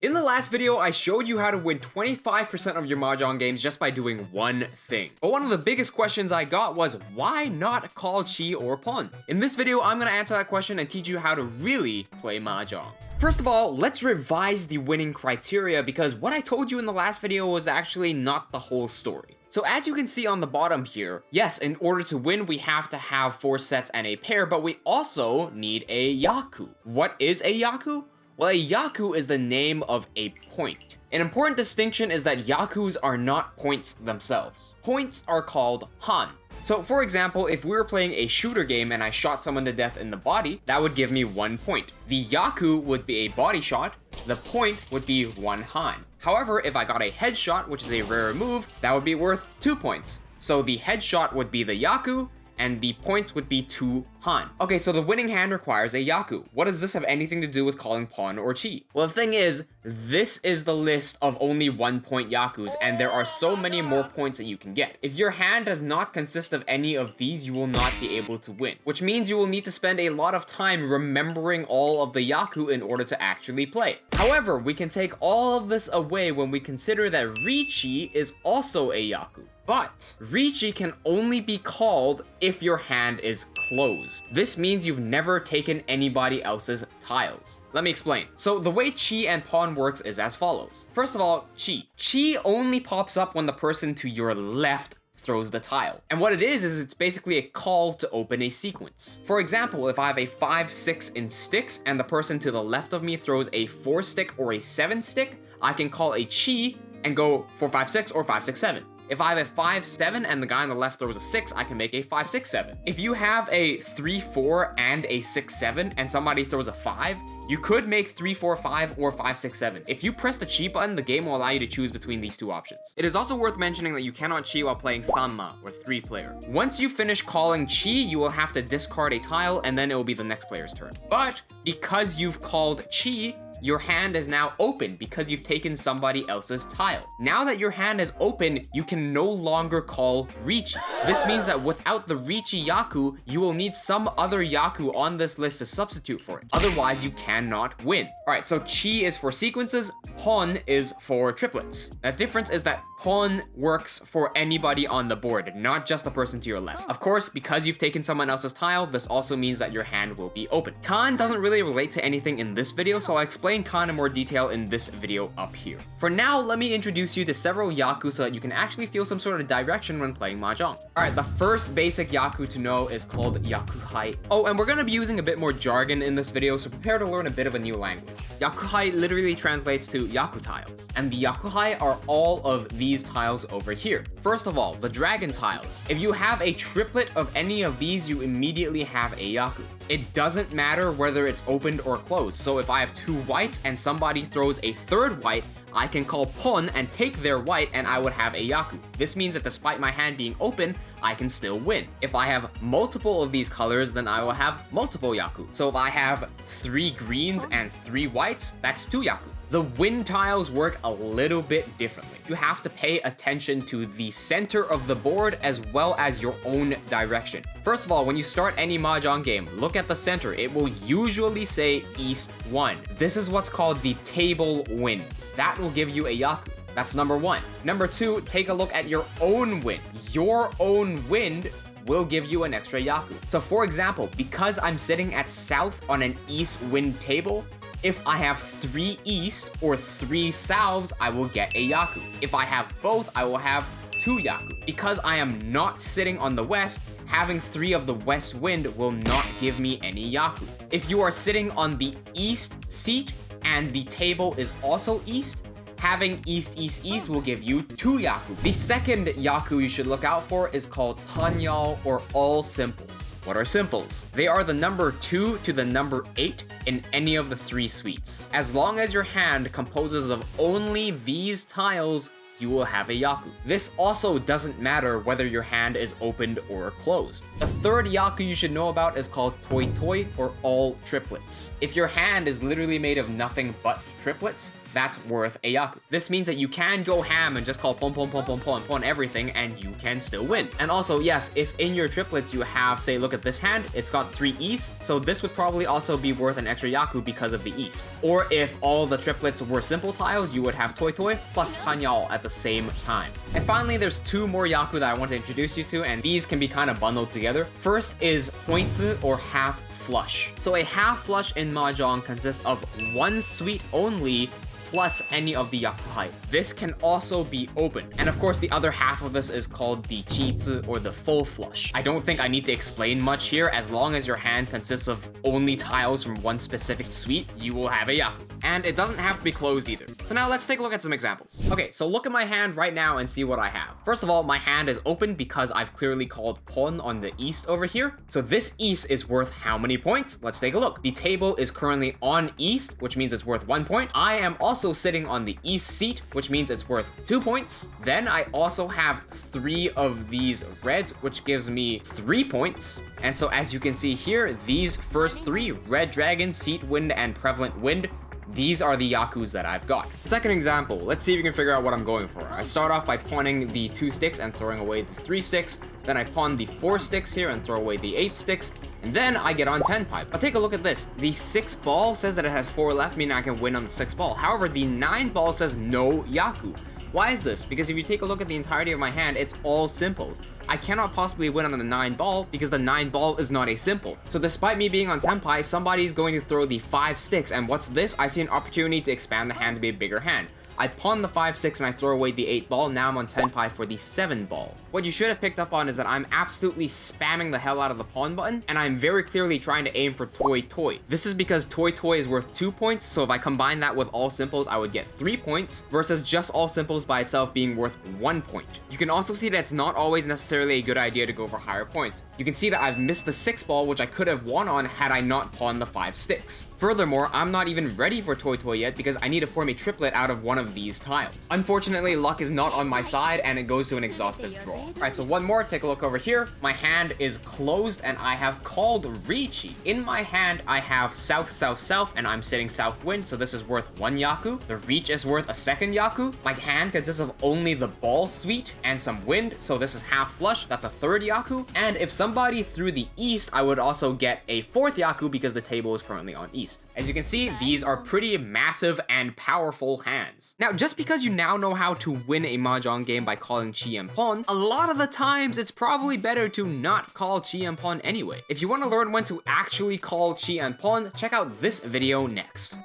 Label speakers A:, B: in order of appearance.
A: In the last video, I showed you how to win 25% of your Mahjong games just by doing one thing. But one of the biggest questions I got was, why not call Chii or Pawn? In this video, I'm gonna answer that question and teach you how to really play Mahjong. First of all, let's revise the winning criteria because what I told you in the last video was actually not the whole story. So as you can see on the bottom here, yes, in order to win, we have to have 4 sets and a pair, but we also need a Yaku. What is a Yaku? Well, a Yaku is the name of a point. An important distinction is that Yakus are not points themselves. Points are called Han. So for example, if we were playing a shooter game and I shot someone to death in the body, that would give me 1 point. The Yaku would be a body shot, the point would be 1 Han. However, if I got a headshot, which is a rare move, that would be worth 2 points. So the headshot would be the Yaku, and the points would be 2 Han. Okay, so the winning hand requires a Yaku. What does this have anything to do with calling Pawn or Chii? Well, the thing is, this is the list of only 1 point Yakus, and there are so many more points that you can get. If your hand does not consist of any of these, you will not be able to win, which means you will need to spend a lot of time remembering all of the Yaku in order to actually play. However, we can take all of this away when we consider that Riichi is also a Yaku. But Riichi can only be called if your hand is closed. This means you've never taken anybody else's tiles. Let me explain. So the way Chii and Pawn works is as follows. First of all, Chii. Chii only pops up when the person to your left throws the tile. And what it is it's basically a call to open a sequence. For example, if I have a 5-6 in sticks and the person to the left of me throws a 4 stick or a 7 stick, I can call a Chii and go 4-5-6 or 5-6-7. If I have a 5-7 and the guy on the left throws a 6, I can make a 5-6-7. If you have a 3-4 and a 6-7 and somebody throws a 5, you could make 3-4-5 or 5-6-7. If you press the Chii button, the game will allow you to choose between these two options. It is also worth mentioning that you cannot Chii while playing Sanma, or 3-player. Once you finish calling Chii, you will have to discard a tile, and then it will be the next player's turn. But because you've called Chii, your hand is now open because you've taken somebody else's tile. Now that your hand is open, you can no longer call Riichi. This means that without the Riichi Yaku, you will need some other Yaku on this list to substitute for it. Otherwise, you cannot win. All right, so Chii is for sequences, Pawn is for triplets. The difference is that Pawn works for anybody on the board, not just the person to your left. Of course, because you've taken someone else's tile, this also means that your hand will be open. Kan doesn't really relate to anything in this video, so I'll explain Kan in more detail in this video up here. For now, let me introduce you to several Yaku so that you can actually feel some sort of direction when playing Mahjong. Alright, the first basic Yaku to know is called Yakuhai. Oh, and we're gonna be using a bit more jargon in this video, so prepare to learn a bit of a new language. Yakuhai literally translates to Yaku tiles, and the Yakuhai are all of these tiles over here. First of all, the dragon tiles. If you have a triplet of any of these, you immediately have a Yaku. It doesn't matter whether it's opened or closed, so if I have 2 whites and somebody throws a 3rd white, I can call Pawn and take their white and I would have a Yaku. This means that despite my hand being open, I can still win. If I have multiple of these colors, then I will have multiple Yaku. So if I have 3 greens and 3 whites, that's 2 Yaku. The wind tiles work a little bit differently. You have to pay attention to the center of the board as well as your own direction. First of all, when you start any Mahjong game, look at the center. It will usually say East 1. This is what's called the table wind. That will give you a Yaku. That's number 1. Number 2, take a look at your own wind. Your own wind will give you an extra Yaku. So for example, because I'm sitting at south on an east wind table, if I have 3 east or 3 souths, I will get a Yaku. If I have both, I will have 2 Yaku. Because I am not sitting on the west, having 3 of the west wind will not give me any Yaku. If you are sitting on the east seat and the table is also east, having east, east, east will give you 2 Yaku. The second Yaku you should look out for is called Tanyao or all simples. What are simples? They are the number 2 to the number 8 in any of the 3 suites. As long as your hand composes of only these tiles, you will have a Yaku. This also doesn't matter whether your hand is opened or closed. The third Yaku you should know about is called Toi Toi or all triplets. If your hand is literally made of nothing but triplets, that's worth a Yaku. This means that you can go ham and just call pawn, pawn, pawn, pawn, pawn, pawn everything, and you can still win. And also, yes, if in your triplets you have, say, look at this hand, it's got 3 east, so this would probably also be worth an extra Yaku because of the east. Or if all the triplets were simple tiles, you would have Toi Toi plus Tanyao at the same time. And finally, there's 2 more Yaku that I want to introduce you to, and these can be kind of bundled together. First is Points or half flush. So a half flush in Mahjong consists of 1 suite only plus any of the Yaku height. This can also be open. And of course, the other half of this is called the Chii or the full flush. I don't think I need to explain much here. As long as your hand consists of only tiles from one specific suite, you will have a Yaku. And it doesn't have to be closed either. So now let's take a look at some examples. Okay, so look at my hand right now and see what I have. First of all, my hand is open because I've clearly called pawn on the east over here. So this east is worth how many points? Let's take a look. The table is currently on east, which means it's worth 1 point. I am also sitting on the east seat, which means it's worth 2 points. Then I also have 3 of these reds, which gives me 3 points. And so as you can see here, these first 3, red dragon, seat wind, and prevalent wind, these are the Yakus that I've got. Second example, let's see if you can figure out what I'm going for. I start off by pawning the 2 sticks and throwing away the 3 sticks. Then I pawn the 4 sticks here and throw away the 8 sticks. And then I get on 10 pipe. But take a look at this. The 6 ball says that it has 4 left, meaning I can win on the 6 ball. However, the 9 ball says no Yaku. Why is this? Because if you take a look at the entirety of my hand, it's all simples. I cannot possibly win on the 9 ball because the 9 ball is not a simple. So despite me being on Tenpai, somebody's going to throw the 5 sticks, and what's this? I see an opportunity to expand the hand to be a bigger hand. I pawn the 5 6 and I throw away the 8 ball. Now I'm on Tenpai for the 7 ball. What you should have picked up on is that I'm absolutely spamming the hell out of the pawn button, and I'm very clearly trying to aim for Toi Toi. This is because Toi Toi is worth 2 points, so if I combine that with all simples, I would get 3 points, versus just all simples by itself being worth 1 point. You can also see that it's not always necessarily a good idea to go for higher points. You can see that I've missed the 6 ball, which I could have won on had I not pawned the 5 sticks. Furthermore, I'm not even ready for Toi Toi yet because I need to form a triplet out of one of these tiles. Unfortunately, luck is not on my side and it goes to an exhaustive draw. Alright, so one more, take a look over here. My hand is closed and I have called Riichi. In my hand, I have south, south, south, and I'm sitting south wind, so this is worth 1 Yaku. The reach is worth a 2nd Yaku. My hand consists of only the ball suite and some wind, so this is half flush, that's a 3rd Yaku. And if somebody threw the east, I would also get a 4th Yaku because the table is currently on east. As you can see, these are pretty massive and powerful hands. Now, just because you now know how to win a Mahjong game by calling Chii and pawn, a lot of the times it's probably better to not call Chii and pawn anyway. If you want to learn when to actually call Chii and pawn, check out this video next.